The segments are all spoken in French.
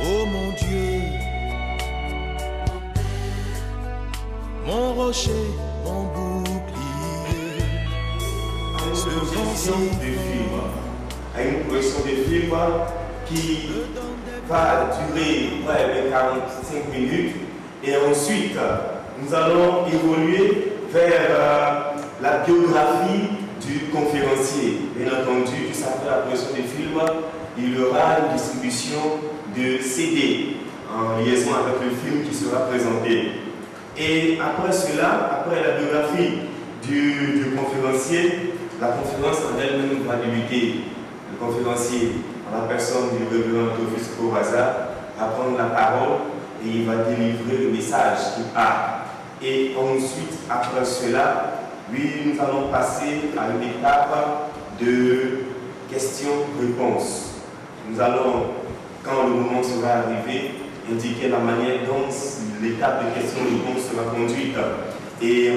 Oh mon Dieu, mon rocher, mon bouclier. Ce projection de film, à une projection de film qui va durer près de 45 minutes et ensuite nous allons évoluer vers la biographie du conférencier. Bien entendu, juste après la projection de film, il y aura une distribution de CD en liaison avec le film qui sera présenté. Et après cela, après la biographie du conférencier, la conférence en elle-même va débuter. Le conférencier, en la personne du révérend Théophile Soukoro-Ouaza, va prendre la parole et il va délivrer le message qu'il a. Et ensuite, après cela, oui, nous allons passer à une étape de questions-réponses. Nous allons, quand le moment sera arrivé, indiquer la manière dont l'étape de questions-réponses sera conduite. Et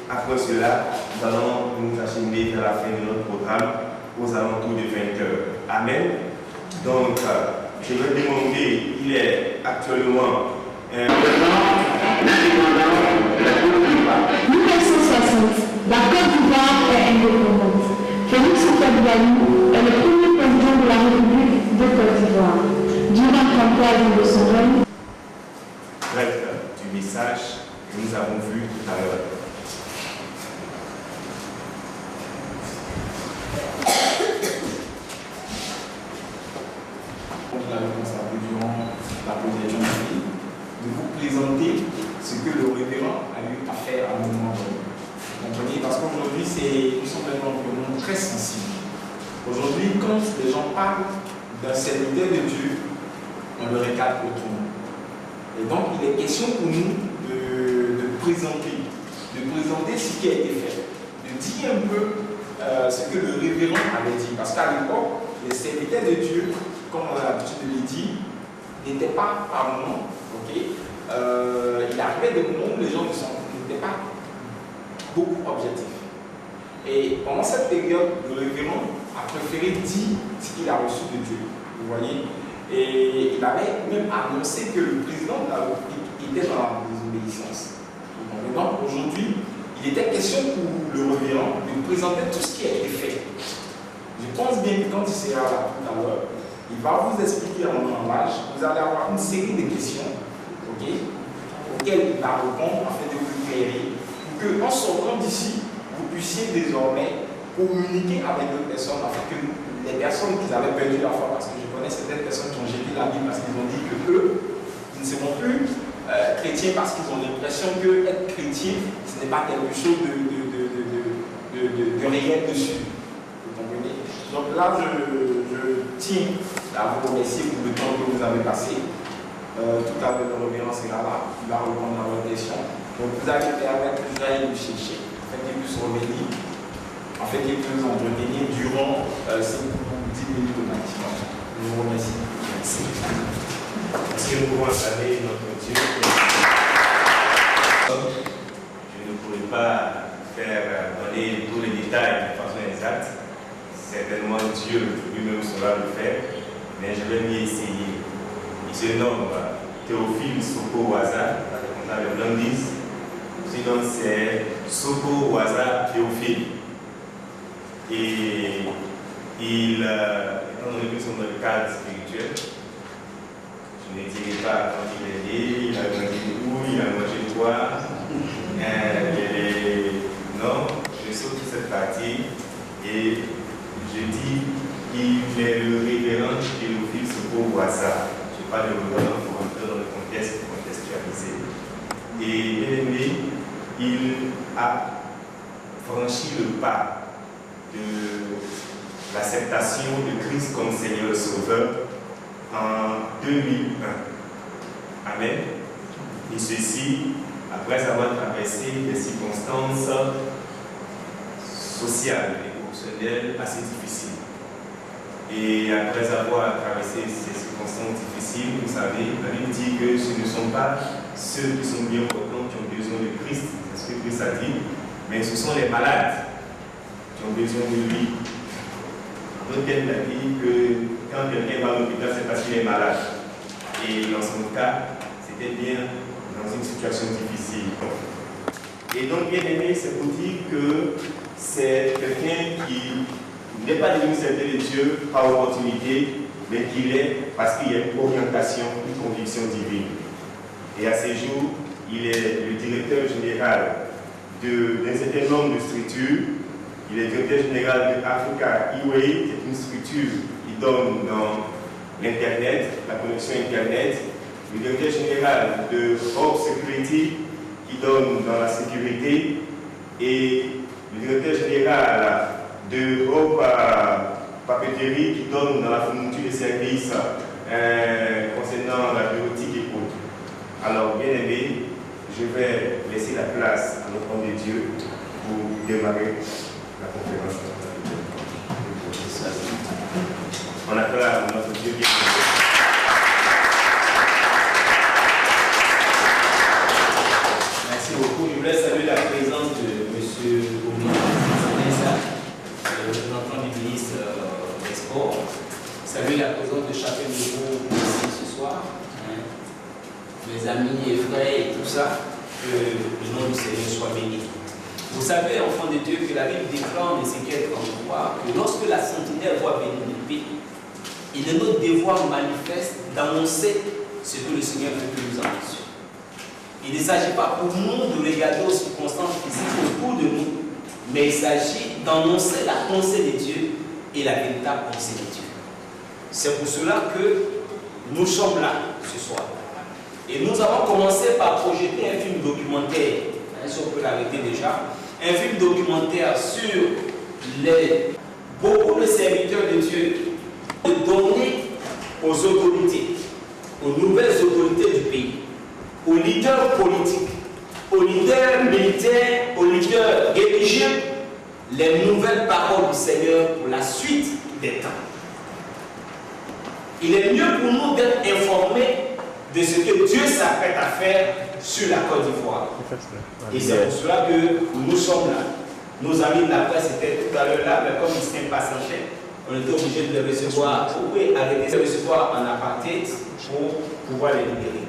après cela, nous allons nous acheminer vers la fin de notre programme aux alentours de 20h. Amen. Donc, je vais demander, il est actuellement 1960, la Côte d'Ivoire est indépendante. Félix Houphouët-Boigny est le premier président de la République de Côte d'Ivoire. Durant 33 ans de son règne, bref du message que nous avons vu tout à l'heure. La réponse à peu durant la projection de film, de vous présenter ce que le révérend a eu à faire à un moment donné. Vous comprenez? Parce qu'aujourd'hui, nous sommes dans un environnement très sensible. Aujourd'hui, quand les gens parlent d'un serviteur de Dieu, on le regarde autrement. Et donc, il est question pour nous de présenter ce qui a été fait, de dire un peu ce que le révérend avait dit. Parce qu'à l'époque, les serviteurs de Dieu, comme on a l'habitude de le dire, n'étaient pas parvenants. Il arrivait des moments où les gens n'étaient pas beaucoup objectifs. Et pendant cette période, le révérend a préféré dire ce qu'il a reçu de Dieu. Vous voyez? Et il avait même annoncé que le président de la République était dans la désobéissance. Donc aujourd'hui, il était question pour le révérend de présenter tout ce qui a été fait. Je pense bien que quand il sera là tout à l'heure, il va vous expliquer en langage, vous allez avoir une série de questions auxquelles il va répondre afin de vous éclairer, pour que en sortant d'ici, vous puissiez désormais communiquer avec d'autres personnes afin que les personnes qui avaient perdu la foi, parce que je connais certaines personnes qui ont jeté la Bible parce qu'ils ont dit que eux, ils ne seront plus chrétiens parce qu'ils ont l'impression que être chrétien, ce n'est pas quelque chose de réel dessus. Vous comprenez? Donc là, je tiens à vous remercier pour le temps que vous avez passé. Tout à l'heure, le révérend sera là, il va répondre à votre question. Donc vous allez permettre que j'aille le chercher, afin qu'il puisse revenir, afin qu'il puisse nous entretenir durant 5 ou 10 minutes au maximum. Je vous remercie. Merci. Est-ce que nous pouvons acclamer notre Dieu? Je ne pourrais pas donner tous les détails de façon exacte. Certainement Dieu lui-même saura le faire, mais je vais m'y essayer. Il se nomme Théophile Soukoro-Ouaza, on a le Blandis. Sinon c'est Soukoro-Ouaza Théophile. Et il, étant donné que nous sommes dans le cadre spirituel, je ne dirai pas quand il est né, il a grandi où, il a mangé quoi. Non, je saute cette partie et je dis qu'il est le révérend Théophile Soukoro-Ouaza. Je parle de révérend pour entrer dans le contexte contextualisé. Et bien aimé, il a franchi le pas de l'acceptation de Christ comme Seigneur et Sauveur en 2001. Amen. Et ceci, après avoir traversé des circonstances sociales et professionnelles assez difficiles. Et après avoir traversé ces circonstances difficiles, vous savez, la Bible dit que ce ne sont pas ceux qui sont bien portants qui ont besoin de Christ, c'est ce que Christ a dit, mais ce sont les malades qui ont besoin de lui. D'autres a dit que quand quelqu'un va à l'hôpital, c'est parce qu'il est malade. Et dans son cas, c'était bien dans une situation difficile. Et donc, bien aimé, c'est pour dire que c'est quelqu'un qui n'est pas devenu serviteur de Dieu par opportunité, mais qu'il est parce qu'il y a une orientation, une conviction divine. Et à ces jours, il est le directeur général d'un certain nombre de structures. Il est directeur général de Africa E-Way, qui est une structure qui donne dans l'Internet, la connexion Internet. Le directeur général de Hope Security, qui donne dans la sécurité. Et le directeur général de Hope Papeterie, qui donne dans la fourniture de services concernant la bureautique et autres. Alors, bien aimé, je vais laisser la place à notre homme de Dieu pour démarrer la conférence. On acclame notre Dieu bien. Merci beaucoup. Je voulais saluer la présence de M. Omi, le représentant du ministre des Sports. Saluer la présence de chacun de vous ici ce soir. Mes amis et frères et tout ça, que le nom du Seigneur soit béni. Vous savez, enfants de Dieu, que la Bible déclare en Ézéchiel 33 que lorsque la sentinelle voit venir l'épée, il est notre devoir manifeste d'annoncer ce que le Seigneur veut que nous annoncions. Il ne s'agit pas pour nous de regarder aux circonstances physiques autour de nous, mais il s'agit d'annoncer la pensée de Dieu et la véritable pensée de Dieu. C'est pour cela que nous sommes là ce soir. Et nous avons commencé par projeter un film documentaire, si on peut l'arrêter déjà, un film documentaire sur beaucoup de serviteurs de Dieu, de donner aux autorités, aux nouvelles autorités du pays, aux leaders politiques, aux leaders militaires, aux leaders religieux, les nouvelles paroles du Seigneur pour la suite des temps. Il est mieux pour nous d'être informés de ce que Dieu s'apprête à faire sur la Côte d'Ivoire. Et c'est pour cela que nous sommes là. Nos amis de la presse étaient tout à l'heure là, mais comme ils s'étaient patientés, on était obligé de les recevoir. Vous pouvez arrêter de les recevoir en apartheid pour pouvoir les libérer.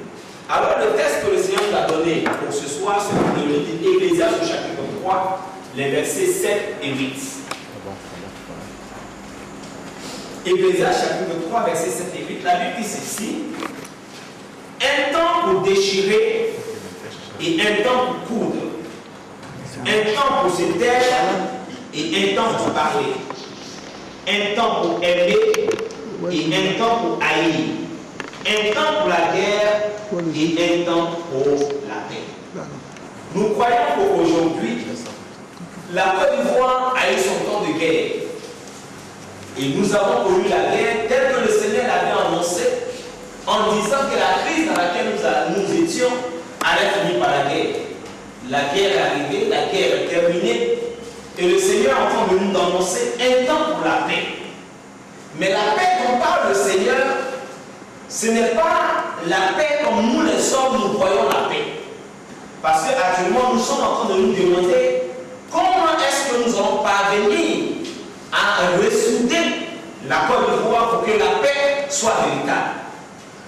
Alors le texte que le Seigneur nous a donné pour ce soir, c'est de l'Ecclésiaste au chapitre 3, les versets 7 et 8. Ecclésiaste chapitre 3, versets 7 et 8, la Bible dit ceci: un temps pour déchirer et un temps pour coudre, un temps pour se taire et un temps pour parler, un temps pour aimer et un temps pour haïr, un temps pour la guerre et un temps pour la paix. Nous croyons qu'aujourd'hui, la Côte d'Ivoire a eu son temps de guerre. Et nous avons connu la guerre telle que le Seigneur l'avait annoncé, en disant que la crise dans laquelle nous étions allait finir par la guerre. La guerre est arrivée, la guerre est terminée, et le Seigneur est en train de nous annoncer un temps pour la paix. Mais la paix dont parle le Seigneur, ce n'est pas la paix comme nous les hommes nous voyons la paix. Parce qu'actuellement nous sommes en train de nous demander comment est-ce que nous allons parvenir à ressouder la Côte d'Ivoire pour que la paix soit véritable.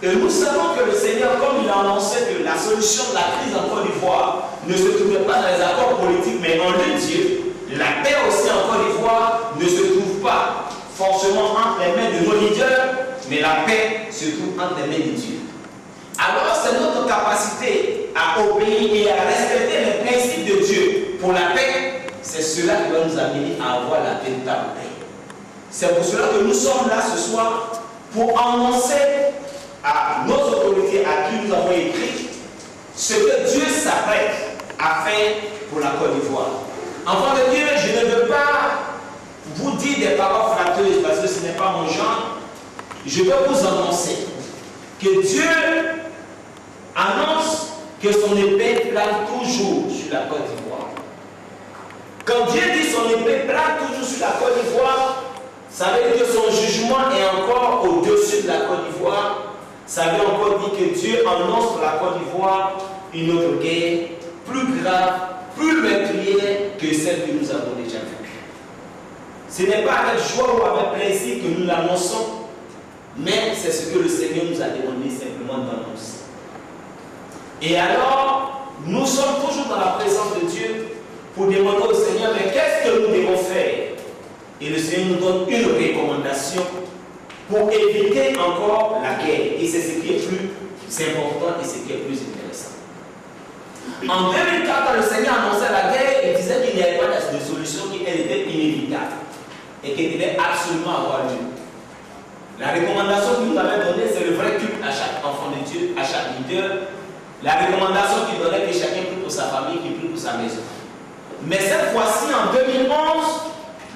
Et nous savons que le Seigneur, comme il a annoncé que la solution de la crise en Côte d'Ivoire ne se trouvait pas dans les accords politiques, mais en lui Dieu, la paix aussi en Côte d'Ivoire ne se trouve pas forcément entre les mains de nos leaders, mais la paix se trouve entre les mains de Dieu. Alors c'est notre capacité à obéir et à respecter les principes de Dieu pour la paix, c'est cela qui va nous amener à avoir la véritable paix. C'est pour cela que nous sommes là ce soir pour annoncer à nos autorités à qui nous avons écrit ce que Dieu s'apprête à faire pour la Côte d'Ivoire. Enfant de Dieu, je ne veux pas vous dire des paroles flatteuses parce que ce n'est pas mon genre. Je veux vous annoncer que Dieu annonce que son épée plane toujours sur la Côte d'Ivoire. Quand Dieu dit son épée plane toujours sur la Côte d'Ivoire, ça veut dire que son jugement est encore au-dessus de la Côte d'Ivoire. Ça veut encore dire que Dieu annonce pour la Côte d'Ivoire une autre guerre plus grave, plus meurtrière que celle que nous avons déjà vécue. Ce n'est pas avec joie ou avec plaisir que nous l'annonçons, mais c'est ce que le Seigneur nous a demandé simplement d'annoncer. Et alors, nous sommes toujours dans la présence de Dieu pour demander au Seigneur, mais qu'est-ce que nous devons faire? Et le Seigneur nous donne une recommandation pour éviter encore la guerre. Et c'est ce qui est plus important et ce qui est plus intéressant. En 2004, quand le Seigneur annonçait la guerre, il disait qu'il n'y avait pas de solution, qu'elle était inévitable et qu'elle devait absolument avoir lieu. La recommandation qu'il nous avait donnée, c'est le vrai culte à chaque enfant de Dieu, à chaque leader. La recommandation qu'il donnait que chacun prie pour sa famille, qu'il prie pour sa maison. Mais cette fois-ci, en 2011,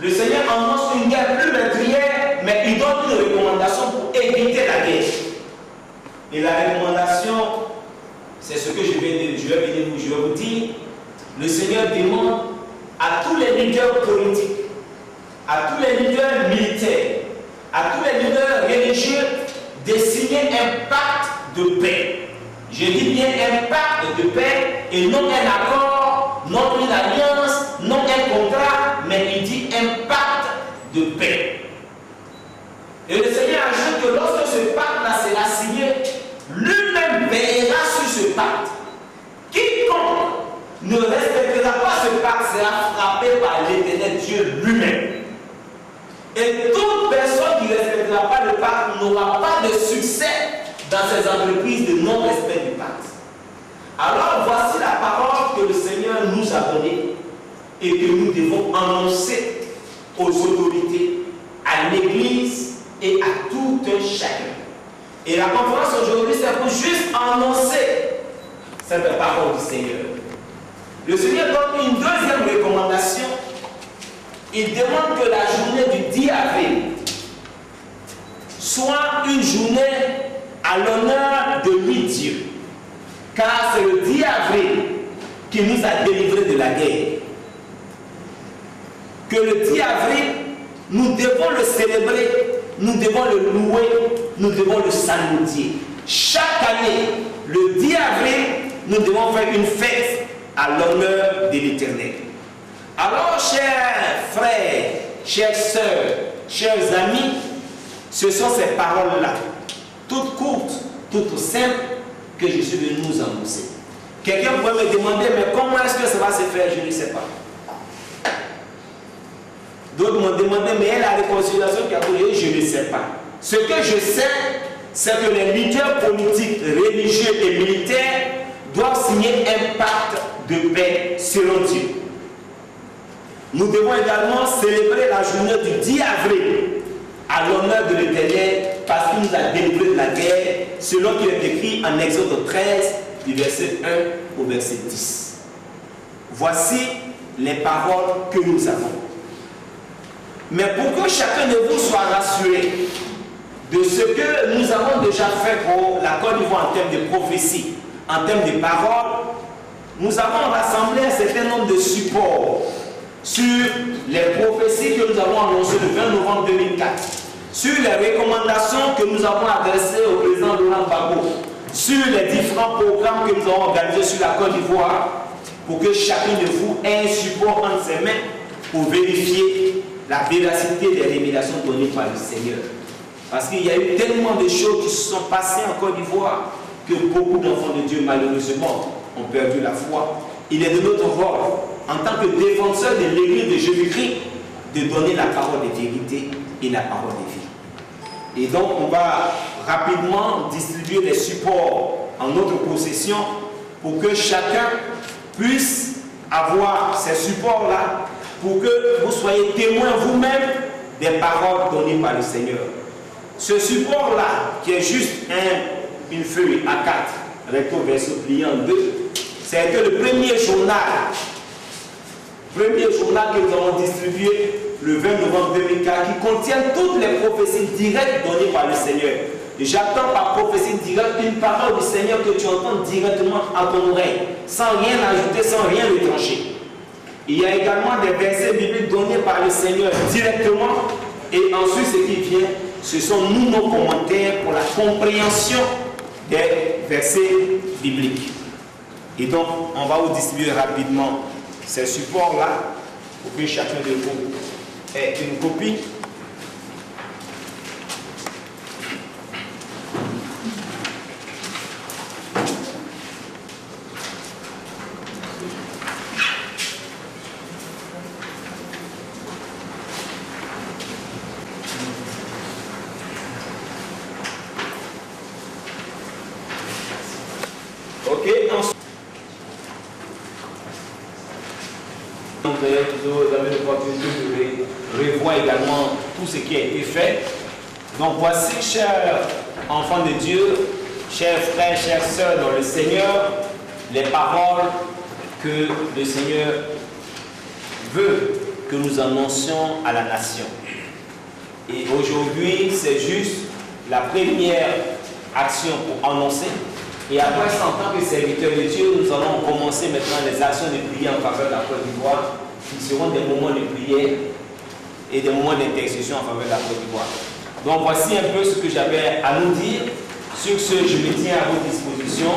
le Seigneur annonce une guerre plus meurtrière, mais il donne une recommandation pour éviter la guerre. Et la recommandation, c'est ce que je vais vous dire. Le Seigneur demande à tous les leaders politiques, à tous les leaders militaires, à tous les leaders religieux de signer un pacte de paix. Je dis bien un pacte de paix et non un accord, non une alliance, non un contrat, mais il dit un pacte de paix. Et le Seigneur ajoute que lorsque ce pacte-là sera signé, lui-même veillera sur ce pacte. Quiconque ne respectera pas ce pacte sera frappé par l'Éternel Dieu lui-même. Et toute personne qui ne respectera pas le pacte n'aura pas de succès dans ces entreprises de non-respect du pacte. Alors voici la parole que le Seigneur nous a donnée et que nous devons annoncer aux autorités, à l'Église et à tout un chacun. Et la conférence aujourd'hui, c'est pour juste annoncer cette parole du Seigneur. Le Seigneur donne une deuxième recommandation. Il demande que la journée du 10 avril soit une journée à l'honneur de lui-Dieu. Car c'est le 10 avril qui nous a délivrés de la guerre. Que le 10 avril, nous devons le célébrer, nous devons le louer, nous devons le salmodier. Chaque année, le 10 avril, nous devons faire une fête à l'honneur de l'Éternel. Alors, chers frères, chères sœurs, chers amis, ce sont ces paroles-là, toutes courtes, toutes simples, que je suis venu nous annoncer. Quelqu'un pourrait me demander, mais comment est-ce que ça va se faire? Je ne sais pas. D'autres m'ont demandé, mais est la réconciliation qui a coulé? Je ne sais pas. Ce que je sais, c'est que les leaders politiques, religieux et militaires doivent signer un pacte de paix selon Dieu. Nous devons également célébrer la journée du 10 avril à l'honneur de l'Éternel parce qu'il nous a délivrés de la guerre, selon qu'il est écrit en Exode 13, du verset 1 au verset 10. Voici les paroles que nous avons. Mais pour que chacun de vous soit rassuré de ce que nous avons déjà fait pour la Côte d'Ivoire en termes de prophétie, en termes de paroles, nous avons rassemblé un certain nombre de supports sur les prophéties que nous avons annoncées le 20 novembre 2004, sur les recommandations que nous avons adressées au président Laurent Gbagbo, sur les différents programmes que nous avons organisés sur la Côte d'Ivoire, pour que chacun de vous ait un support entre ses mains pour vérifier la véracité des révélations données par le Seigneur. Parce qu'il y a eu tellement de choses qui se sont passées en Côte d'Ivoire que beaucoup d'enfants de Dieu, malheureusement, ont perdu la foi. Il est de notre rôle, en tant que défenseur de l'Église de Jésus-Christ, de donner la parole de vérité et la parole de vie. Et donc, on va rapidement distribuer les supports en notre possession pour que chacun puisse avoir ces supports-là pour que vous soyez témoins vous-même des paroles données par le Seigneur. Ce support-là, qui est juste une feuille A4, recto verso plié en deux, c'est que le premier journal que nous avons distribué le 20 novembre 2004, qui contient toutes les prophéties directes données par le Seigneur. Et j'attends par prophétie directe une parole du Seigneur que tu entends directement à ton oreille, sans rien ajouter, sans rien retrancher. Il y a également des versets bibliques donnés par le Seigneur directement. Et ensuite, ce qui vient, ce sont nos commentaires pour la compréhension des versets bibliques. Et donc, on va vous distribuer rapidement ces supports-là pour que chacun de vous ait une copie. ok? Ensuite, vous avez l'opportunité de revoir également tout ce qui a été fait. Donc voici, chers enfants de Dieu, chers frères, chères sœurs dans le Seigneur, les paroles que le Seigneur veut que nous annoncions à la nation. Et aujourd'hui, c'est juste la première action pour annoncer. Et après ça, en tant que serviteur de Dieu, nous allons commencer maintenant les actions de prière en faveur de la Côte d'Ivoire, qui seront des moments de prière et des moments d'intercession en faveur de la Côte d'Ivoire. Donc voici un peu ce que j'avais à nous dire. Sur ce, je me tiens à votre disposition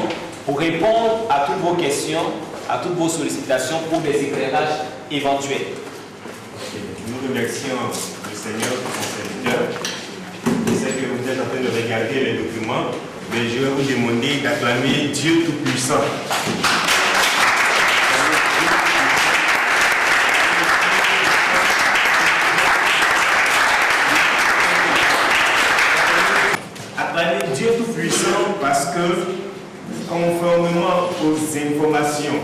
pour répondre à toutes vos questions, à toutes vos sollicitations pour des éclairages éventuels. Nous remercions le Seigneur pour son serviteur. Je sais que vous êtes en train de regarder les documents, mais je vais vous demander d'acclamer Dieu Tout-Puissant. Acclamer Dieu Tout-Puissant parce que, conformément aux informations,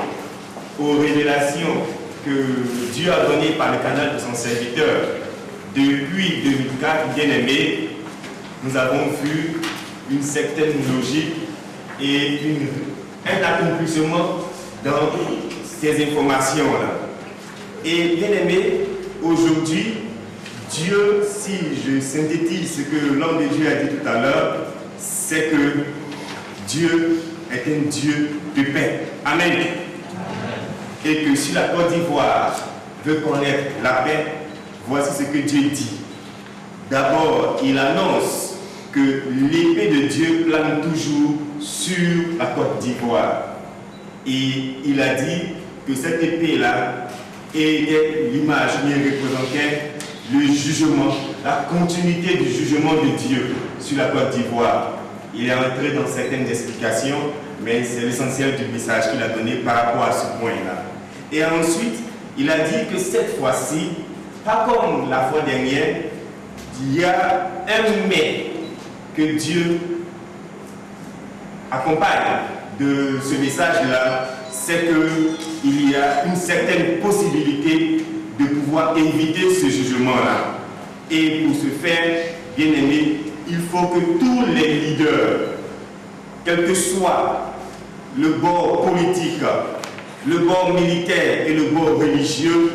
aux révélations que Dieu a données par le canal de son serviteur depuis 2004, bien aimé, nous avons vu une certaine logique et un accomplissement dans ces informations-là. Et bien aimé, aujourd'hui, Dieu, si je synthétise ce que l'homme de Dieu a dit tout à l'heure, c'est que Dieu est un Dieu de paix. Amen. Et que si la Côte d'Ivoire veut connaître la paix, voici ce que Dieu dit. D'abord, il annonce que l'épée de Dieu plane toujours sur la Côte d'Ivoire. Et il a dit que cette épée-là était l'image qui représentait le jugement, la continuité du jugement de Dieu sur la Côte d'Ivoire. Il est entré dans certaines explications, mais c'est l'essentiel du message qu'il a donné par rapport à ce point-là. Et ensuite, il a dit que cette fois-ci, pas comme la fois dernière, il y a un mais que Dieu accompagne de ce message-là, c'est qu'il y a une certaine possibilité de pouvoir éviter ce jugement-là. Et pour ce faire, bien aimé, il faut que tous les leaders, quel que soit le bord politique, le bord militaire et le bord religieux,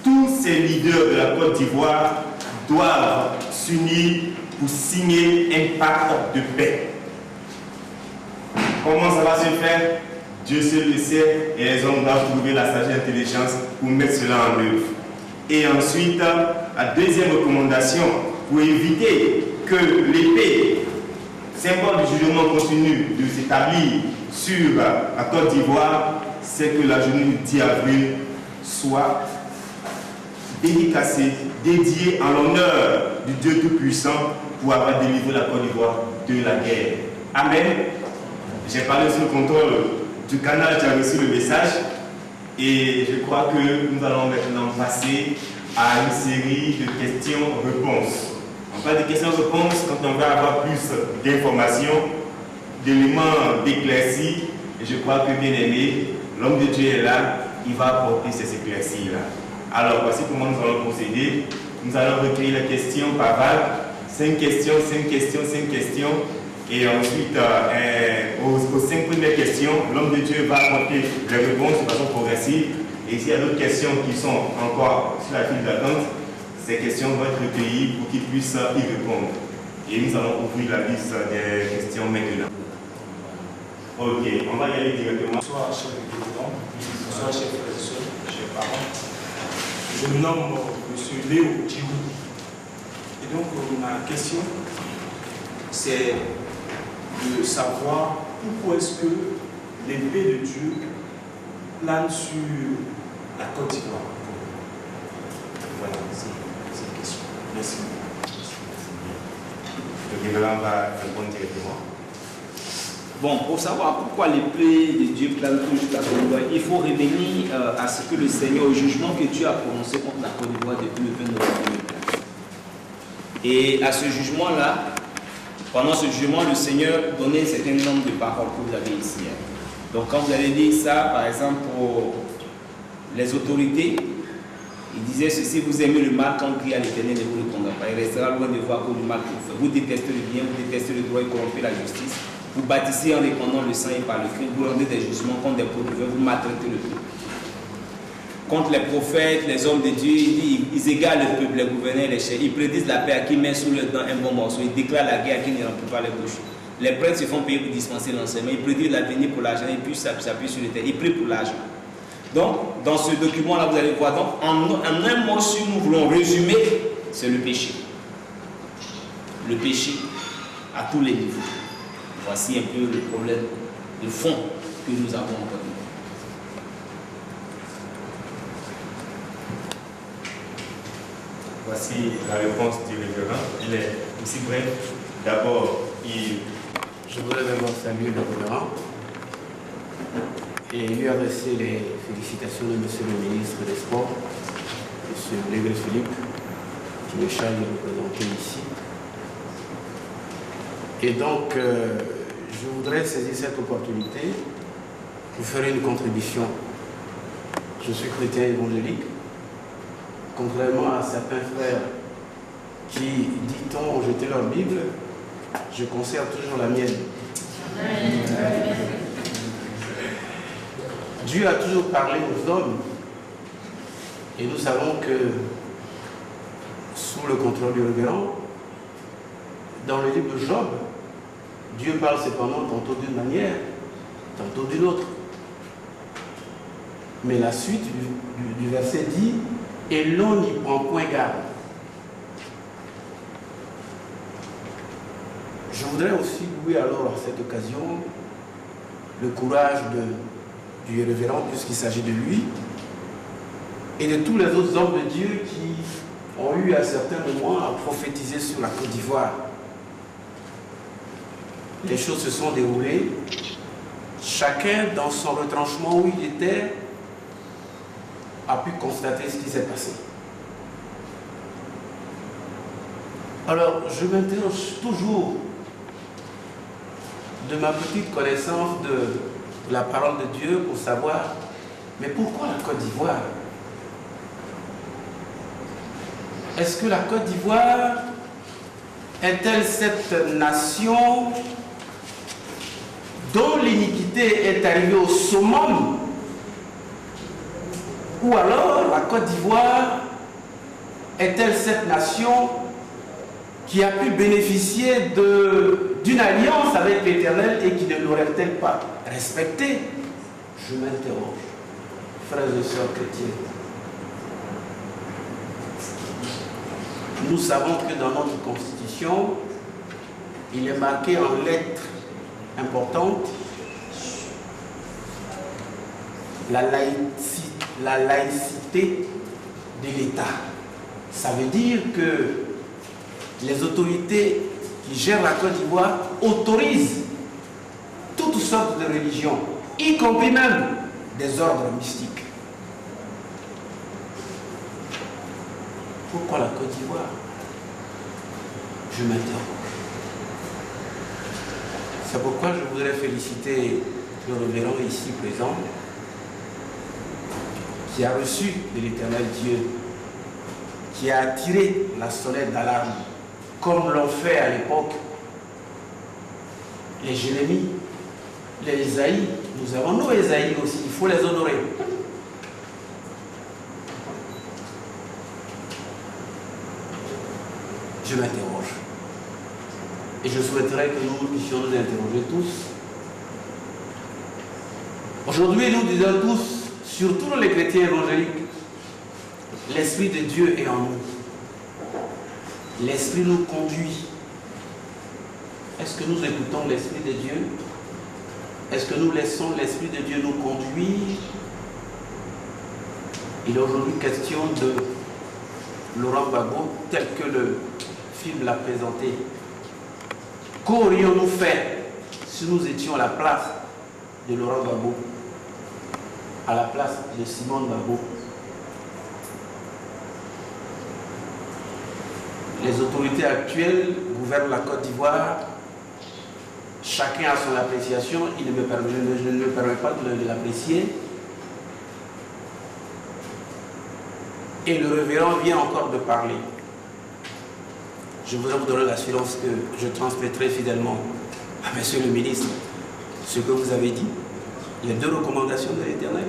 tous ces leaders de la Côte d'Ivoire doivent s'unir pour signer un pacte de paix. Comment ça va se faire? Dieu seul le sait et les hommes doivent trouver la sagesse et l'intelligence pour mettre cela en œuvre. Et ensuite, la deuxième recommandation, pour éviter que l'épée, symbole du jugement continu, de s'établir sur la Côte d'Ivoire, c'est que la journée du 10 avril soit dédicacée, dédiée en l'honneur du Dieu Tout-Puissant pour avoir délivré la Côte d'Ivoire de la guerre. Amen. J'ai parlé sous le contrôle du canal qui a reçu le message et je crois que nous allons maintenant passer à une série de questions-réponses. On parle de questions-réponses quand on va avoir plus d'informations, d'éléments d'éclaircies. Et je crois que, bien aimé, l'homme de Dieu est là, il va apporter ces éclaircies-là. Alors, voici comment nous allons procéder. Nous allons recueillir les questions par vague. 5 questions, 5 questions, 5 questions. Et ensuite, aux 5 premières questions, l'homme de Dieu va apporter les réponses de façon progressive. Et s'il y a d'autres questions qui sont encore sur la file d'attente, ces questions vont être recueillies pour qu'ils puissent y répondre. Et nous allons ouvrir la liste des questions maintenant. Ok, on va y aller directement. Bonsoir, chef du président. Bonsoir, chef professeur, chers parents. Je me nomme M. Léo Djibou. Et donc, ma question, c'est de savoir pourquoi est-ce que l'épée de Dieu plane sur la Côte d'Ivoire. Voilà, c'est une question. Merci. Le gouvernement va répondre directement. Bon, pour savoir pourquoi l'épée de Dieu plane toujours sur la Côte d'Ivoire, il faut revenir à ce que le Seigneur, au jugement que Dieu a prononcé contre la Côte d'Ivoire depuis le 20 novembre 2015. Et à ce jugement-là, pendant ce jugement, le Seigneur donnait un certain nombre de paroles que vous avez ici. Donc quand vous allez lire ça, par exemple, pour les autorités, il disait ceci: vous aimez le mal, quand crie à l'Éternel, ne vous le condamne pas. Il restera loin de voir que le mal que vous faites. Vous détestez le bien, vous détestez le droit et corrompez la justice. Vous bâtissez en répandant le sang et par le crime, vous rendez des jugements contre des pauvres, vous maltraitez le peuple. Contre les prophètes, les hommes de Dieu, ils égarent le peuple, les gouverneurs, les chefs. Ils prédisent la paix à qui met sous leurs dents un bon morceau. Ils déclarent la guerre à qui ne remplit pas les bouches. Les prêtres se font payer pour dispenser l'enseignement. Ils prédisent l'avenir pour l'argent et puis s'appuient sur le terre. Ils prient pour l'argent. Donc, dans ce document-là, vous allez voir, donc, en un mot, si nous voulons résumer, c'est le péché. Le péché à tous les niveaux. Voici un peu le problème de fond que nous avons encore. Voici la réponse du révérend. Il est aussi bref. D'abord, je voudrais d'abord saluer le révérend et lui adresser les félicitations de Monsieur le ministre des Sports, M. Légré Philippe, qui me charge de représenter ici. Et donc, je voudrais saisir cette opportunité pour faire une contribution. Je suis chrétien évangélique. Contrairement à certains frères qui, dit-on, ont jeté leur Bible, je conserve toujours la mienne. Dieu a toujours parlé aux hommes et nous savons que, sous le contrôle du révérend, dans le livre de Job, Dieu parle cependant tantôt d'une manière, tantôt d'une autre. Mais la suite du verset dit: et l'on n'y prend point garde. Je voudrais aussi louer alors à cette occasion le courage du révérend, puisqu'il s'agit de lui, et de tous les autres hommes de Dieu qui ont eu à certains moments à prophétiser sur la Côte d'Ivoire. Les choses se sont déroulées, chacun dans son retranchement où il était a pu constater ce qui s'est passé. Alors, je m'interroge toujours de ma petite connaissance de la parole de Dieu pour savoir, mais pourquoi la Côte d'Ivoire? Est-ce que la Côte d'Ivoire est-elle cette nation dont l'iniquité est arrivée au summum? Ou alors la Côte d'Ivoire est-elle cette nation qui a pu bénéficier d'une alliance avec l'Éternel et qui ne l'aurait-elle pas respectée? Je m'interroge, frères et sœurs chrétiens. Nous savons que dans notre Constitution, il est marqué en lettres importantes la laïcité de l'État. Ça veut dire que les autorités qui gèrent la Côte d'Ivoire autorisent toutes sortes de religions, y compris même des ordres mystiques. Pourquoi la Côte d'Ivoire? Je m'interroge. C'est pourquoi je voudrais féliciter le révérend ici présent, qui a reçu de l'Éternel Dieu, qui a tiré la sonnette d'alarme, comme l'ont fait à l'époque les Jérémie, les Isaïe. Nous avons nos Isaïe aussi, il faut les honorer. Je m'interroge. Et je souhaiterais que nous puissions nous interroger tous. Aujourd'hui, nous disons tous, surtout les chrétiens évangéliques, l'Esprit de Dieu est en nous. L'Esprit nous conduit. Est-ce que nous écoutons l'Esprit de Dieu? Est-ce que nous laissons l'Esprit de Dieu nous conduire? Il est aujourd'hui question de Laurent Gbagbo, tel que le film l'a présenté. Qu'aurions-nous fait si nous étions à la place de Laurent Gbagbo, à la place de Simone Gbagbo? Les autorités actuelles gouvernent la Côte d'Ivoire chacun a son appréciation, je ne me permets pas de l'apprécier. Et le révérend vient encore de parler. Je voudrais vous donner l'assurance que je transmettrai fidèlement à Monsieur le ministre ce que vous avez dit. Il y a 2 recommandations de l'Éternel.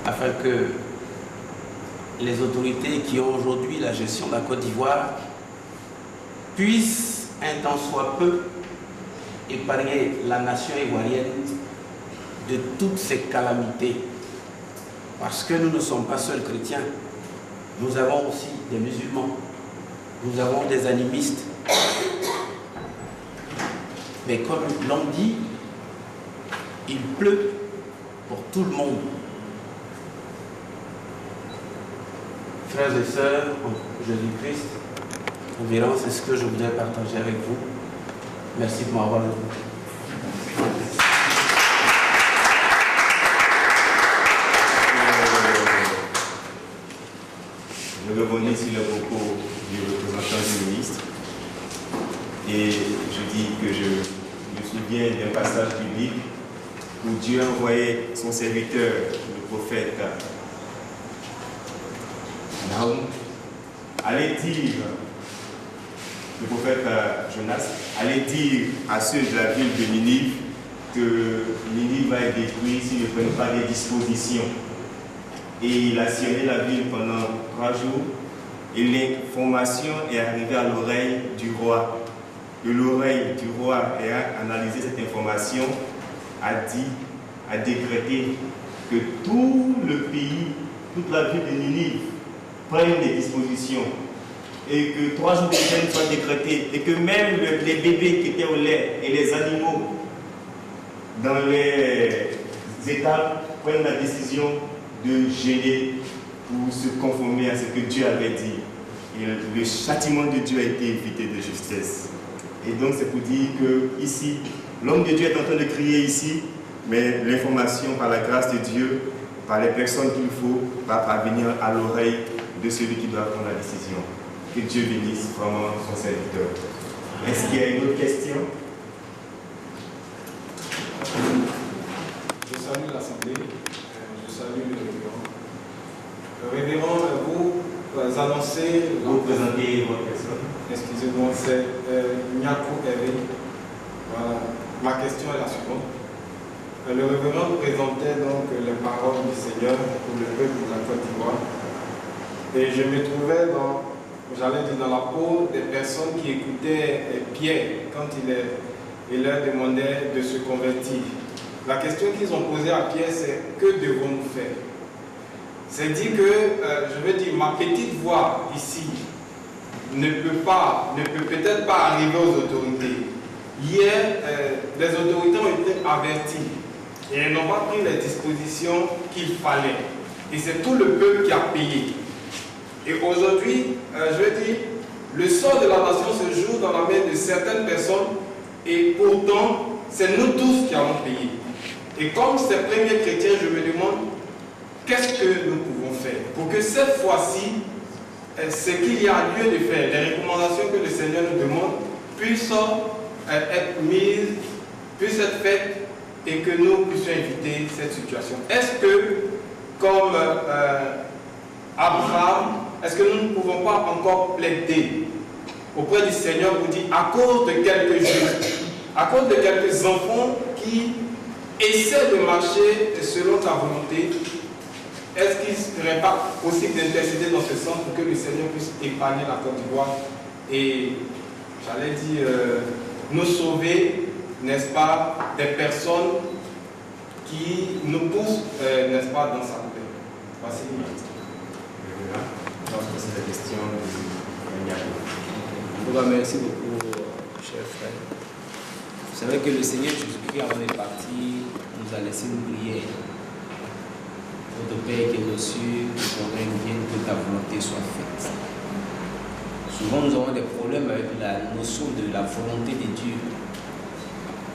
Afin que les autorités qui ont aujourd'hui la gestion de la Côte d'Ivoire puissent, un temps soit peu, épargner la nation ivoirienne de toutes ces calamités. Parce que nous ne sommes pas seuls chrétiens, nous avons aussi des musulmans, nous avons des animistes. Mais comme l'on dit, il pleut pour tout le monde. Frères et sœurs, en Jésus-Christ, environ, c'est ce que je voudrais partager avec vous. Merci pour m'avoir écouté. Je rebondis sur le propos du représentant du ministre et je dis que je me souviens d'un passage biblique où Dieu a envoyé son serviteur, le prophète Nahum, allait dire, le prophète Jonas, allait dire à ceux de la ville de Ninive que Ninive va être détruite s'ils ne prennent pas des dispositions. Et il a sillonné la ville pendant 3 jours et l'information est arrivée à l'oreille du roi. Et l'oreille du roi ayant analysé cette information a décrété que tout le pays, toute la ville de Ninive prenne des dispositions et que 3 jours de jeûne soient décrétés et que même les bébés qui étaient au lait et les animaux dans les étables prennent la décision de jeûner pour se conformer à ce que Dieu avait dit. Et le châtiment de Dieu a été évité de justesse. Et donc c'est pour dire que ici, l'homme de Dieu est en train de crier ici, mais l'information par la grâce de Dieu, par les personnes qu'il faut, va parvenir à l'oreille de celui qui doit prendre la décision. Que Dieu bénisse vraiment son serviteur. Est-ce qu'il y a une autre question? Je salue l'Assemblée, je salue le révérend. Le révérend, vous annoncez... Vous présentez votre personne. Excusez-moi, c'est Nyako Hervé. Voilà. Ma question est la suivante. Le révérend présentait donc les paroles du Seigneur pour le peuple de la Côte d'Ivoire. Et je me trouvais dans la peau des personnes qui écoutaient Pierre quand il leur demandait de se convertir. La question qu'ils ont posée à Pierre, c'est que devons-nous faire? C'est dit que, je veux dire, ma petite voix ici ne peut peut-être pas arriver aux autorités. Hier, les autorités ont été averties et elles n'ont pas pris les dispositions qu'il fallait. Et c'est tout le peuple qui a payé. Et aujourd'hui, je veux dire, le sort de la nation se joue dans la main de certaines personnes et pourtant, c'est nous tous qui allons payer. Et comme ces premiers chrétiens, je me demande, qu'est-ce que nous pouvons faire pour que cette fois-ci, ce qu'il y a lieu de faire, les recommandations que le Seigneur nous demande, puissent être mises, puissent être faites et que nous puissions éviter cette situation. Est-ce que, comme Abraham, est-ce que nous ne pouvons pas encore plaider auprès du Seigneur pour dire, à cause de quelques juifs, à cause de quelques enfants qui essaient de marcher selon ta volonté, est-ce qu'il ne serait pas possible d'intercéder dans ce sens pour que le Seigneur puisse épargner la Côte d'Ivoire et, j'allais dire, nous sauver, n'est-ce pas, des personnes qui nous poussent, n'est-ce pas, dans sa paix. Voici. Je pense que c'est la question de Niako. Merci beaucoup, cher frère. Vous savez que le Seigneur Jésus-Christ, avant de partir, nous a laissé une prière. Notre Père qui est aux cieux, que ton règne vienne, que ta volonté soit faite. Souvent, nous avons des problèmes avec la notion de la volonté de Dieu.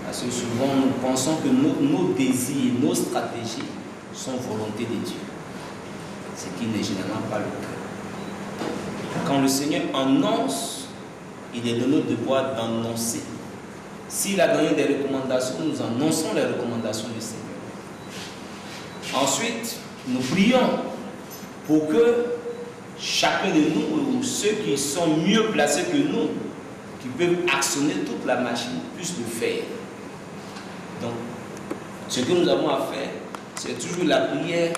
Parce que souvent, nous pensons que nos désirs, nos stratégies sont volonté de Dieu. Ce qui n'est généralement pas le cas. Quand le Seigneur annonce il est de notre devoir d'annoncer. S'il a donné des recommandations, nous annonçons les recommandations du Seigneur. Ensuite, nous prions pour que chacun de nous, ou ceux qui sont mieux placés que nous, qui peuvent actionner toute la machine, puissent le faire. Donc, ce que nous avons à faire, c'est toujours la prière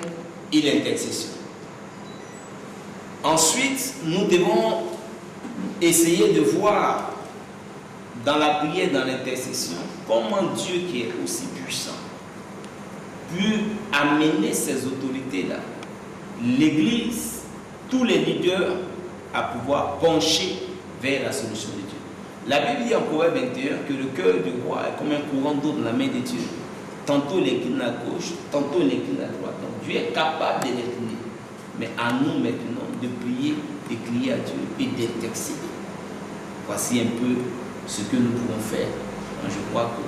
et l'intercession. Ensuite, nous devons essayer de voir dans la prière, dans l'intercession, comment Dieu qui est aussi puissant peut amener ces autorités-là, l'Église, tous les leaders, à pouvoir pencher vers la solution de Dieu. La Bible dit en Proverbe 21 que le cœur du roi est comme un courant d'eau dans la main de Dieu. Tantôt il incline à gauche, tantôt il incline à droite. Donc Dieu est capable de l'incliner. Mais à nous maintenant de prier, de crier à Dieu et d'intercéder. Voici un peu ce que nous pouvons faire. Donc, je crois que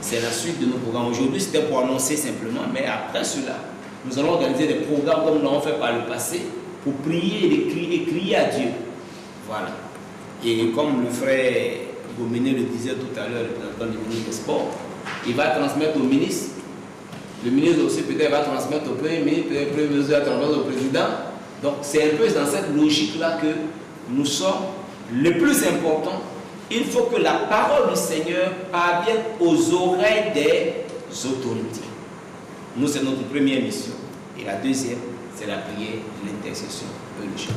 c'est la suite de nos programmes. Aujourd'hui, c'était pour annoncer simplement, mais après cela, nous allons organiser des programmes comme nous l'avons fait par le passé pour prier et crier à Dieu. Voilà. Et comme le frère Goméné le disait tout à l'heure, le président du ministre des Sports, il va transmettre au ministre. Le ministre aussi peut-être va transmettre au premier ministre, le premier ministre va transmettre au président. Donc c'est un peu dans cette logique-là que nous sommes. Le plus important, il faut que la parole du Seigneur parvienne aux oreilles des autorités. Nous, c'est notre première mission. Et la deuxième, c'est la prière, l'intercession et le chant.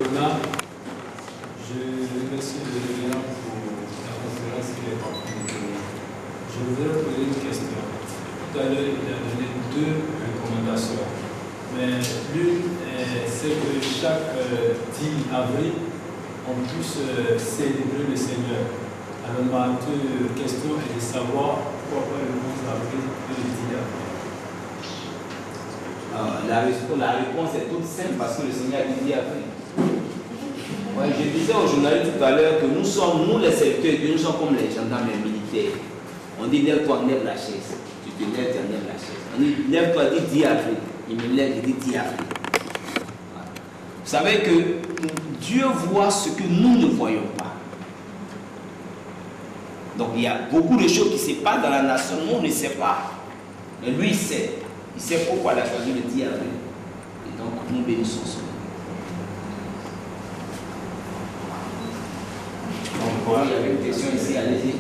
Je remercie le révérend pour la conférence qu'il est en train de donner. Je voudrais poser une question. Tout à l'heure, il a donné 2 recommandations. Mais l'une, c'est que chaque 10 avril, on puisse célébrer le Seigneur. Alors ma question est de savoir pourquoi le 11 avril et le 10 avril. La réponse est toute simple parce que le Seigneur a dit avril. Ouais, je disais aux journalistes tout à l'heure que nous sommes, nous les serviteurs, nous sommes comme les gendarmes militaires. On dit lève-toi, enlève la chaise. Tu te lèves, tu enlèves la chaise. On dit lève-toi, dis 10 avril. Il me lève, il dit 10 avril. Voilà. Vous savez que Dieu voit ce que nous ne voyons pas. Donc il y a beaucoup de choses qui se passent dans la nation, nous on ne sait pas. Mais lui il sait. Il sait pourquoi il a choisi le 10 avril. Et donc nous bénissons cela. Il y avait une question ici, allez-y.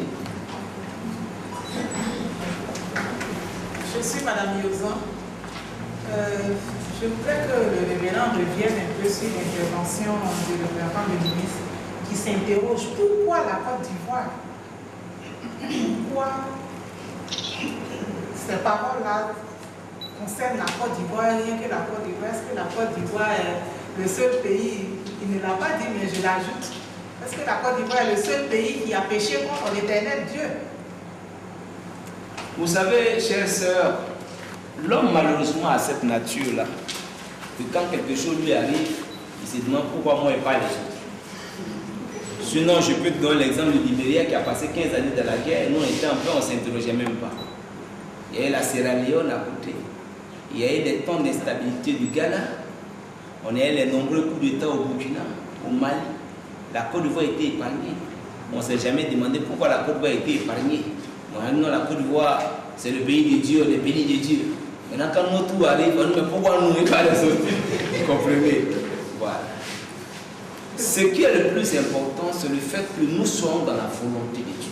Je suis Madame Yozan. Je voudrais que le révérend revienne un peu sur l'intervention du révérend le ministre qui s'interroge pourquoi la Côte d'Ivoire? Pourquoi ces paroles-là concernent la Côte d'Ivoire, rien que la Côte d'Ivoire? Est-ce que la Côte d'Ivoire est le seul pays? Il ne l'a pas dit, mais je l'ajoute. Est-ce que la Côte d'Ivoire est le seul pays qui a péché contre l'Éternel Dieu? Vous savez, chères sœurs, l'homme malheureusement a cette nature-là, que quand quelque chose lui arrive, il se demande pourquoi moi et pas les autres. Sinon, je peux te donner l'exemple du Libéria qui a passé 15 années dans la guerre, nous on était en paix, on ne s'interrogeait même pas. Il y a eu la Sierra Leone à côté, il y a eu des temps d'instabilité du Ghana, on a eu les nombreux coups d'État au Burkina, au Mali. La Côte d'Ivoire a été épargnée. On ne s'est jamais demandé pourquoi la Côte d'Ivoire a été épargnée. Maintenant, la Côte d'Ivoire, c'est le pays de Dieu, le pays de Dieu. Maintenant, quand notre tour arrive, on nous dit pourquoi nous et pas les autres? Vous comprenez? Voilà. Ce qui est le plus important, c'est le fait que nous sommes dans la volonté de Dieu.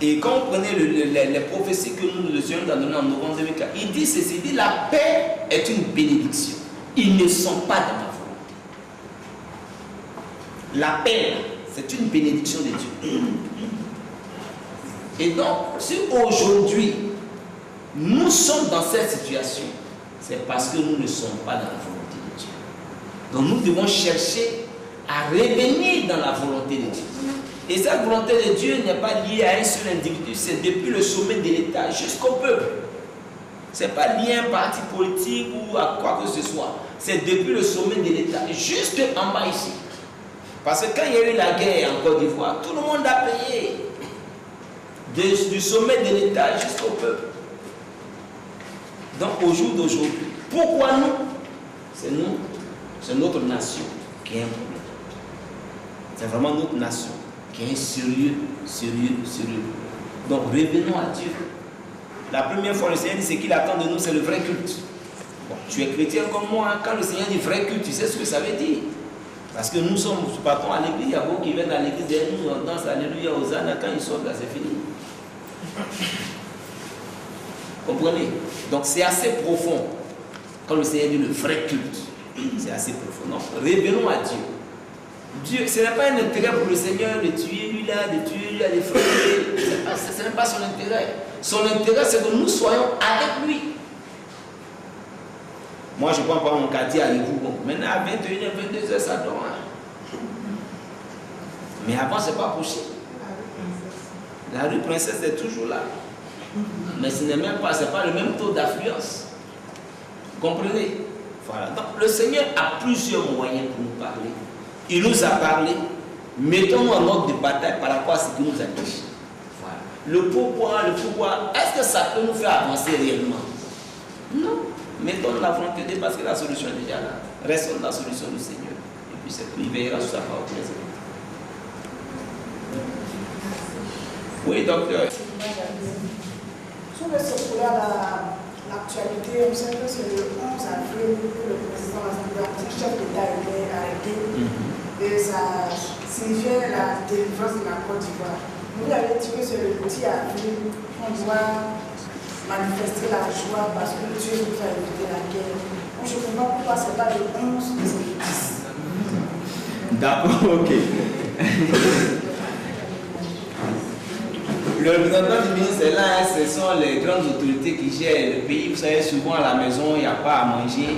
Et quand vous prenez les prophéties que le Seigneur nous a données en novembre 2004, il dit ceci, il dit la paix est une bénédiction. Ils ne sont pas dans la volonté. La paix, c'est une bénédiction de Dieu. Et donc, si aujourd'hui, nous sommes dans cette situation, c'est parce que nous ne sommes pas dans la volonté de Dieu. Donc, nous devons chercher à revenir dans la volonté de Dieu. Et cette volonté de Dieu n'est pas liée à un seul individu, c'est depuis le sommet de l'État jusqu'au peuple. Ce n'est pas lié à un parti politique ou à quoi que ce soit. C'est depuis le sommet de l'État jusqu'en bas ici. Parce que quand il y a eu la guerre en Côte d'Ivoire, tout le monde a payé. Du sommet de l'État jusqu'au peuple. Donc au jour d'aujourd'hui, pourquoi nous? c'est nous, c'est notre nation qui a un problème. C'est vraiment notre nation qui est un sérieux. Donc revenons à Dieu. La première fois, le Seigneur dit ce qu'il attend de nous, c'est le vrai culte. Bon, tu es chrétien comme moi, hein, quand le Seigneur dit vrai culte, tu sais ce que ça veut dire. Parce que nous partons à l'église, il y a beaucoup qui viennent à l'église derrière nous, on danse Alléluia, Hosanna, quand ils sortent là, c'est fini. Comprenez? Donc c'est assez profond. Quand le Seigneur dit le vrai culte, c'est assez profond. Donc revenons à Dieu. Dieu, ce n'est pas un intérêt pour le Seigneur de tuer lui là, de frapper. Ce n'est pas son intérêt. Son intérêt, c'est que nous soyons avec lui. Moi, je prends pas mon quartier à Yvou. Bon, maintenant, à 21h, 22h, ça dort. Hein. Mais avant, ce n'est pas possible. La rue Princesse est toujours là. Mais ce n'est même pas, c'est pas le même taux d'affluence. Vous comprenez? Voilà. Donc, le Seigneur a plusieurs moyens pour nous parler. Il nous a parlé. Mettons-nous en ordre de bataille par rapport à ce qu'il nous a dit. Voilà. Le pouvoir, est-ce que ça peut nous faire avancer réellement? Non. Mettons la volonté de Dieu parce que la solution est déjà là. Restons dans la solution du Seigneur. Et puis c'est tout. Il veillera sur sa parole. Oui, docteur. Sur le circulaire, l'actualité, on sait que c'est le 11 avril que le président de l'Assemblée, chef d'État, était arrêté. Et ça signifiait la délivrance de la Côte d'Ivoire. Vous avez dit que c'est le 10 avril qu'on doit manifester la joie parce que Dieu nous a évité la guerre. Donc je ne comprends pas pourquoi ce n'est pas le 11, mais c'est le 10. D'accord, ok. Le représentant du ministre est là, hein, ce sont les grandes autorités qui gèrent le pays. Vous savez, souvent à la maison, il n'y a pas à manger.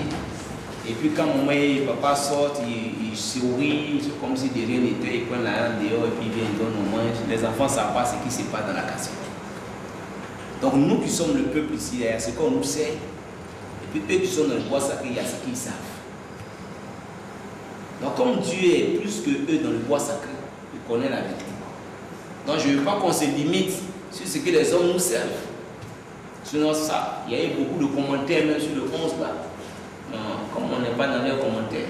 Et puis quand maman et papa sortent, ils sourient, c'est comme si de rien n'était, ils prennent la rame dehors et puis ils viennent, ils donnent, on mange. Les enfants ne savent pas ce qui se passe dans la caserne. Donc nous qui sommes le peuple ici, il y a ce qu'on nous sait. Et puis eux qui sont dans le bois sacré, il y a ce qu'ils savent. Donc comme Dieu est plus que eux dans le bois sacré, il connaît la vérité. Donc je ne veux pas qu'on se limite sur ce que les hommes nous servent. Sinon ça, il y a eu beaucoup de commentaires même sur le 11 là. Non, comme on n'est pas dans leurs commentaires.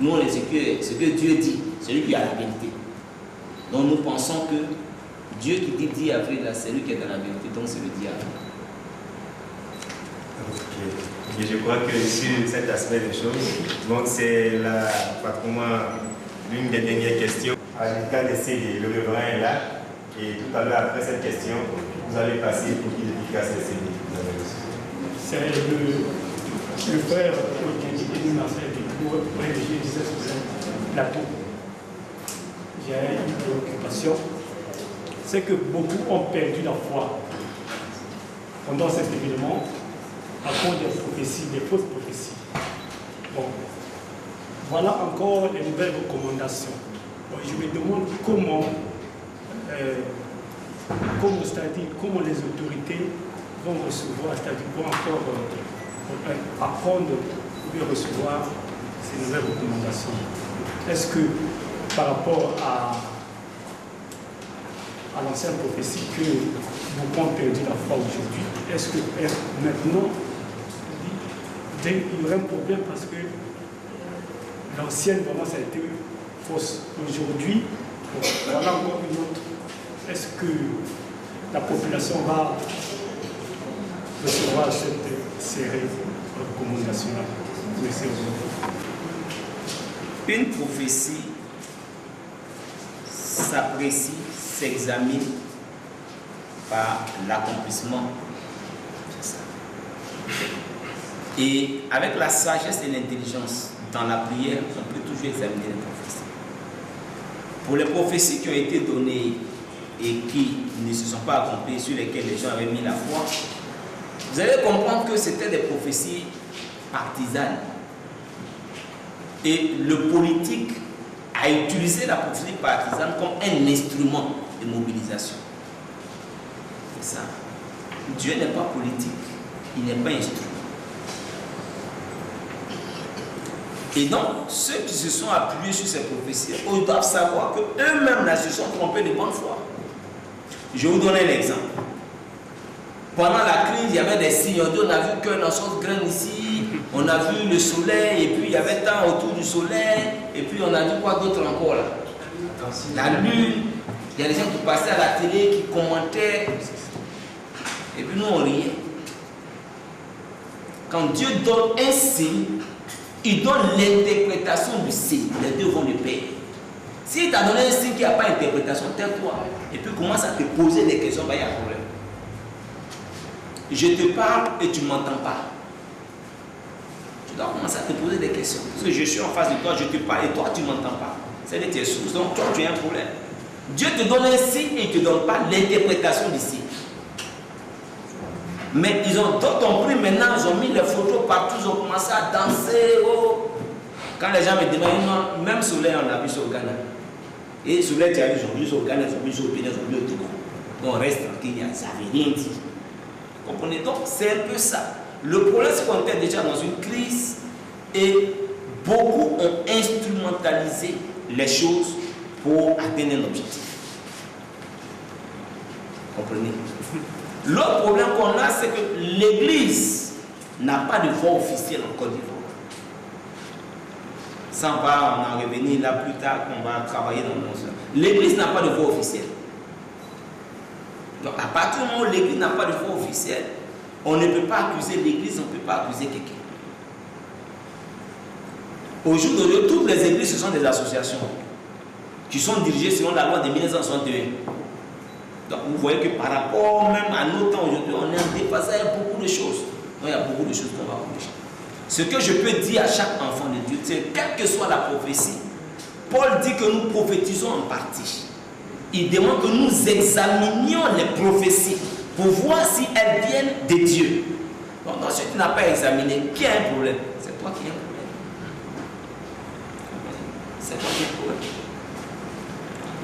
Nous on est ce que Dieu dit, celui qui a la vérité. Donc nous pensons que Dieu qui dit 10 avril, là, c'est lui qui est dans la vérité, donc c'est le 10 avril. Ok. Et je crois que sur cet aspect des choses, donc c'est pratiquement l'une des dernières questions. Ajika de le reverend est là, et tout à l'heure, après cette question, vous allez passer pour qu'il efficace les CD. C'est le frère qui m'a fait pour rédiger ce plateau. J'ai une préoccupation. C'est que beaucoup ont perdu la foi pendant cet événement à cause des prophéties, des fausses prophéties. Bon, voilà encore les nouvelles recommandations. Bon, je me demande comment les autorités vont recevoir, c'est-à-dire vont encore apprendre ou recevoir ces nouvelles recommandations. Est-ce que par rapport à l'ancienne prophétie que beaucoup ont perdu la foi aujourd'hui, est-ce que maintenant il y aurait un problème parce que l'ancienne vraiment ça a été fausse. Aujourd'hui, voilà encore une autre. Est-ce que la population va recevoir ces recommandations-là? Une prophétie s'apprécie, s'examine par l'accomplissement. C'est ça. Et avec la sagesse et l'intelligence dans la prière, on peut toujours examiner les prophéties. Pour les prophéties qui ont été données et qui ne se sont pas accomplies, sur lesquelles les gens avaient mis la foi, vous allez comprendre que c'était des prophéties partisanes. Et le politique a utilisé la prophétie partisane comme un instrument de mobilisation. C'est ça. Dieu n'est pas politique, il n'est pas instrument. Et donc, ceux qui se sont appuyés sur ces prophéties, ils doivent savoir qu'eux-mêmes se sont trompés de bonne foi. Je vais vous donner un exemple. Pendant la crise, il y avait des signes. On a vu qu'un ensemble graine ici, On a vu le soleil, et puis il y avait tant autour du soleil, et puis on a vu quoi d'autre encore là? La lune. Il y a des gens qui passaient à la télé, qui commentaient, et puis nous on riait. Quand Dieu donne un signe, il donne l'interprétation du signe. Les deux vont de pair. S'il t'a donné un signe qui n'a pas d'interprétation, tais-toi. Et puis commence à te poser des questions, il y a un problème. Je te parle et tu ne m'entends pas. Tu dois commencer à te poser des questions. Parce que je suis en face de toi, je te parle et toi tu ne m'entends pas. C'est de tes sources. Donc toi tu as un problème. Dieu te donne un signe et il ne te donne pas l'interprétation du signe. Mais ils ont d'autres ont pris maintenant, ils ont mis les photos partout, ils ont commencé à danser. Oh. Quand les gens me demandent, même soleil on a vu sur le Ghana. Et soleil tu as vu, ils ont vu sur le Ghana, ils ont vu sur le Bénin, ils ont vu au Togo. Donc on reste tranquille, ça ne veut rien dire. Vous comprenez? Donc c'est un peu ça. Le problème c'est qu'on était déjà dans une crise et beaucoup ont instrumentalisé les choses pour atteindre un objectif. Vous comprenez? L'autre problème qu'on a, c'est que l'Église n'a pas de voix officielle en Côte d'Ivoire. Ça, on va en revenir là plus tard, qu'on va travailler dans le monde. L'Église n'a pas de voix officielle. Donc, à partir du moment où l'Église n'a pas de voix officielle, on ne peut pas accuser l'Église, on ne peut pas accuser quelqu'un. Au jour d'aujourd'hui, toutes les églises, ce sont des associations qui sont dirigées selon la loi de 1961. Donc vous voyez que par rapport même à nos temps aujourd'hui, on est en dépassé beaucoup de choses. Donc il y a beaucoup de choses qu'on va corriger. Ce que je peux dire à chaque enfant de Dieu, c'est quelle que soit la prophétie, Paul dit que nous prophétisons en partie. Il demande que nous examinions les prophéties pour voir si elles viennent de Dieu. Donc si tu n'as pas examiné, qui a un problème? C'est toi qui as un problème. C'est toi qui as un problème.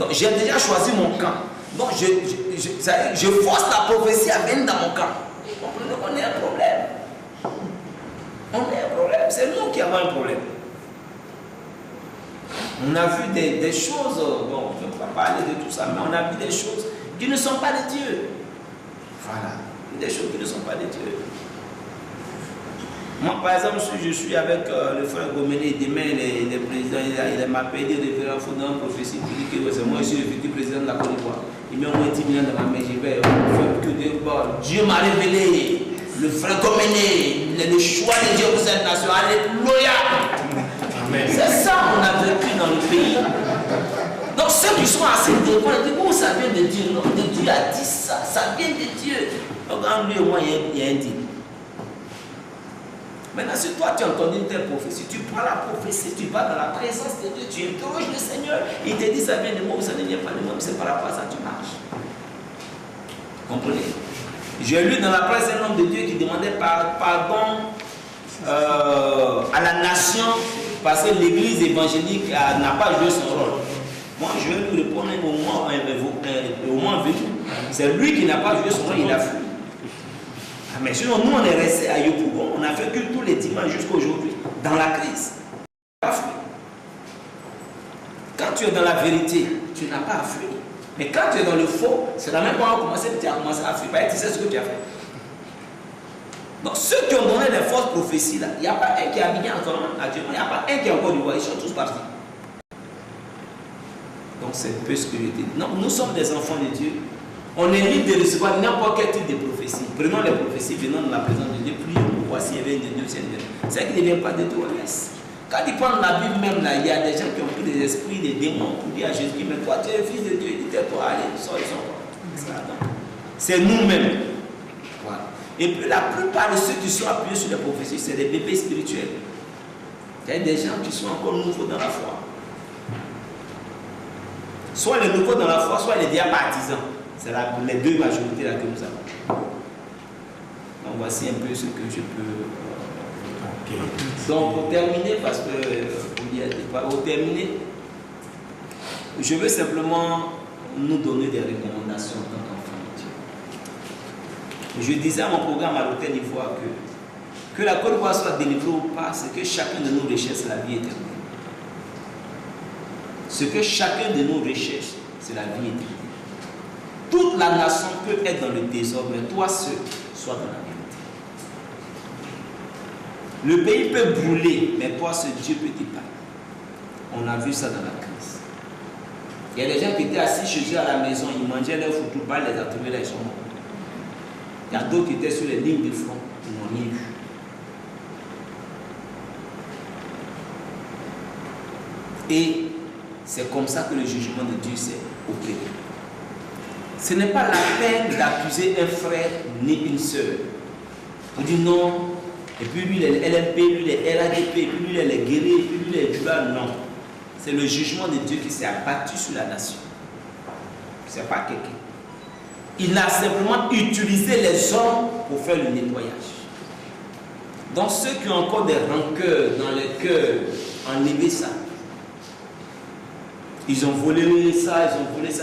Donc j'ai déjà choisi mon camp. Donc je force la prophétie à venir dans mon camp. Vous comprenez qu'on a un problème. On a un problème. C'est nous qui avons un problème. On a vu des choses, bon, je ne vais pas parler de tout ça, mais on a vu des choses qui ne sont pas de Dieu. Voilà. Des choses qui ne sont pas de Dieu. Moi, par exemple, je suis avec le frère Gomené, demain, le président, il m'a appelé de référent fondant prophétie pour dire que c'est moi, je suis le futur président de la Côte d'Ivoire. Il met au moins 10 millions dans ma main, je vais faire que de bord. Dieu m'a révélé, le frère Gomené, le choix de Dieu pour cette nation. Alléluia! C'est ça qu'on a vécu dans le pays. Donc ceux qui sont assez dépendants, ils disent, oh, ça vient de Dieu. Non, Dieu a dit ça, ça vient de Dieu. Donc en lui et moi, il y a un deal. Maintenant, si toi tu as entendu une telle prophétie, tu prends la prophétie, tu vas dans la présence de Dieu, tu interroges le Seigneur, il te dit ça vient de moi ou ça ne vient pas de moi, mais c'est par rapport à ça que tu marches. Comprenez? J'ai lu dans la presse un homme de Dieu qui demandait pardon à la nation parce que l'église évangélique n'a pas joué son rôle. Moi, je vais lui répondre au moins venu. C'est lui qui n'a pas joué son rôle, il a fui. Mais sinon, nous, on est restés à Yopougon, on a fait que tous les dimanches jusqu'à aujourd'hui, dans la crise. Pas fuir. Quand tu es dans la vérité, tu n'as pas à fuir. Mais quand tu es dans le faux, c'est la même fois où tu as commencé à fuir. Tu sais ce que tu as fait. Donc, ceux qui ont donné les fausses prophéties, là, il n'y a pas un qui a mis en commun actuellement, il n'y a pas un qui est encore du roi, ils sont tous partis. Donc, c'est un peu ce que je dis. Non, nous sommes des enfants de Dieu. On est libre de recevoir n'importe quel type de prophétie. Prenons les prophéties, venons dans la présence de Dieu, prions pour voir si elle vient de Dieu, si elle vient. C'est qu'il ne vient pas de toi. Quand ils prennent la Bible même, là, il y a des gens qui ont pris des esprits, des démons pour dire à Jésus, mais toi tu es le fils de Dieu, il dit toi, allez, sors, ils sont. C'est nous-mêmes. Voilà. Et puis la plupart de ceux qui sont appuyés sur les prophéties, c'est des bébés spirituels. Il y a des gens qui sont encore nouveaux dans la foi. Soit les nouveaux dans la foi, soit les diapartisans. C'est les deux majorités là que nous avons. Donc voici un peu ce que je peux. Donc pour terminer, parce que pour terminer, je veux simplement nous donner des recommandations en tant qu'enfants de Dieu. Je disais à mon programme à l'Hôtel d'Ivoire que la Côte d'Ivoire soit délivrée ou pas, c'est que chacun de nous recherche la vie éternelle. Ce que chacun de nous recherche, c'est la vie éternelle. Toute la nation peut être dans le désordre, mais toi seul, sois dans la vérité. Le pays peut brûler, mais toi, ce Dieu peut t'épargner. On a vu ça dans la crise. Il y a des gens qui étaient assis chez eux à la maison, ils mangeaient leur football, les a trouvés là, ils sont morts. Il y a d'autres qui étaient sur les lignes de front, ils n'ont rien vu. Et c'est comme ça que le jugement de Dieu s'est opéré. Ce n'est pas la peine d'accuser un frère ni une sœur. On dit non, et puis lui il est LMP, lui il est RADP, puis lui il est guéri, puis lui il est Dula. Non. C'est le jugement de Dieu qui s'est abattu sur la nation. Ce n'est pas quelqu'un. Il a simplement utilisé les hommes pour faire le nettoyage. Donc ceux qui ont encore des rancœurs dans les cœurs, enlevez ça. Ils ont volé ça,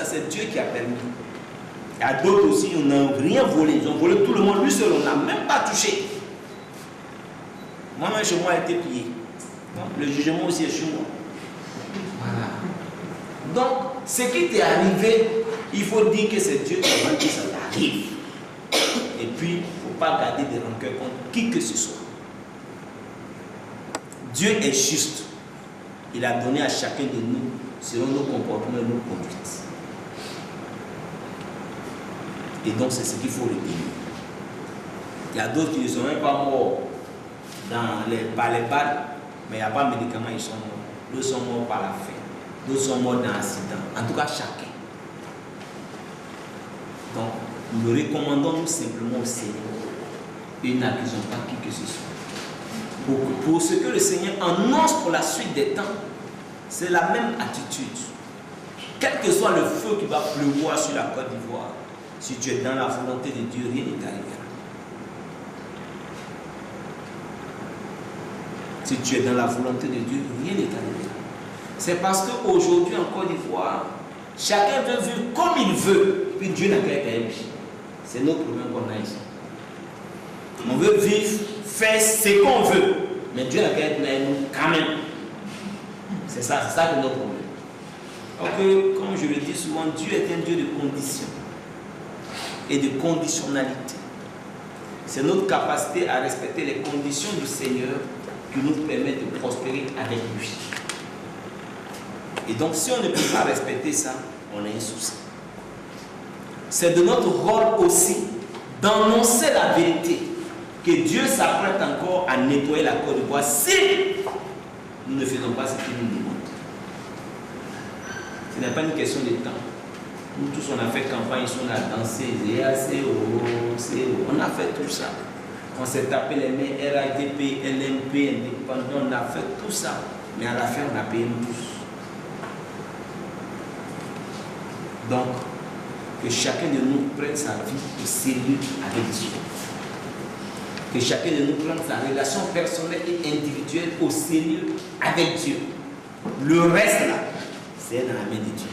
c'est Dieu qui a permis. Il y a d'autres aussi, ils n'ont rien volé, ils ont volé tout le monde, lui seul, on n'a même pas touché. Moi-même, chez moi, a été pillé. Donc, le jugement aussi est chez moi. Voilà. Donc, ce qui t'est arrivé, il faut dire que c'est Dieu qui a dit que ça t'arrive. Et puis, il ne faut pas garder des rancœurs contre qui que ce soit. Dieu est juste. Il a donné à chacun de nous, selon nos comportements et nos conduites. Et donc, c'est ce qu'il faut retenir. Il y a d'autres qui ne sont même pas morts par les balles, mais il n'y a pas de médicaments, ils sont morts. D'autres sont morts par la faim. D'autres sont morts dans l'accident. En tout cas, chacun. Donc, nous recommandons simplement au Seigneur et n'accusons pas qui que ce soit. Pour ce que le Seigneur annonce pour la suite des temps, c'est la même attitude. Quel que soit le feu qui va pleuvoir sur la Côte d'Ivoire, si tu es dans la volonté de Dieu, rien ne t'arrivera. Si tu es dans la volonté de Dieu, rien ne t'arrivera. C'est parce qu'aujourd'hui en Côte d'Ivoire, chacun veut vivre comme il veut, puis Dieu n'a qu'à être avec lui. C'est notre problème qu'on a ici. On veut vivre, faire ce qu'on veut, mais Dieu n'a qu'à être avec nous quand même. C'est ça que c'est notre problème. Donc, comme je le dis souvent, Dieu est un Dieu de conditions et de conditionnalité. C'est notre capacité à respecter les conditions du Seigneur qui nous permet de prospérer avec lui. Et donc, si on ne peut pas respecter ça, on a un souci. C'est de notre rôle aussi d'annoncer la vérité, que Dieu s'apprête encore à nettoyer la Côte d'Ivoire si nous ne faisons pas ce qu'il nous demande. Ce n'est pas une question de temps. Nous tous, on a fait campagne, on a dansé, on a fait tout ça. On s'est tapé les mains, RADP, LMP, indépendant, on a fait tout ça. Mais à la fin, on a payé nous tous. Donc, que chacun de nous prenne sa vie au sérieux avec Dieu. Que chacun de nous prenne sa relation personnelle et individuelle au sérieux avec Dieu. Le reste là, c'est dans la main de Dieu.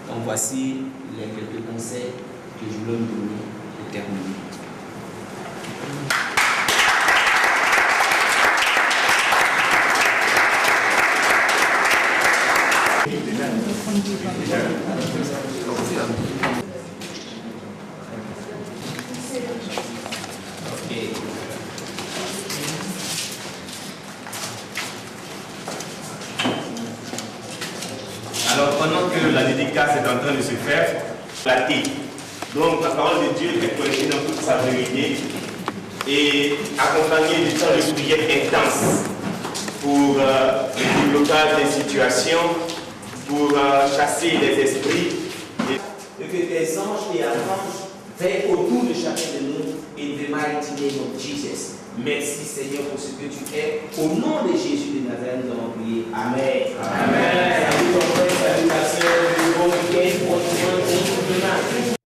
Donc voici les quelques conseils que je voulais vous donner pour terminer. Alors, pendant que la dédicace est en train de se faire, donc la parole de Dieu est prêchée dans toute sa vérité et accompagnée du temps de prière intense pour le déblocage des situations, pour chasser les esprits. Et que tes anges et archanges veillent autour de chacun de nous in the mighty name of Jesus. Merci Seigneur pour ce que tu es. Au nom de Jésus de Nazareth, nous avons prié. Amen. Amen. Salut ton frère, salutations, bon week-end, bon dimanche, bon dimanche.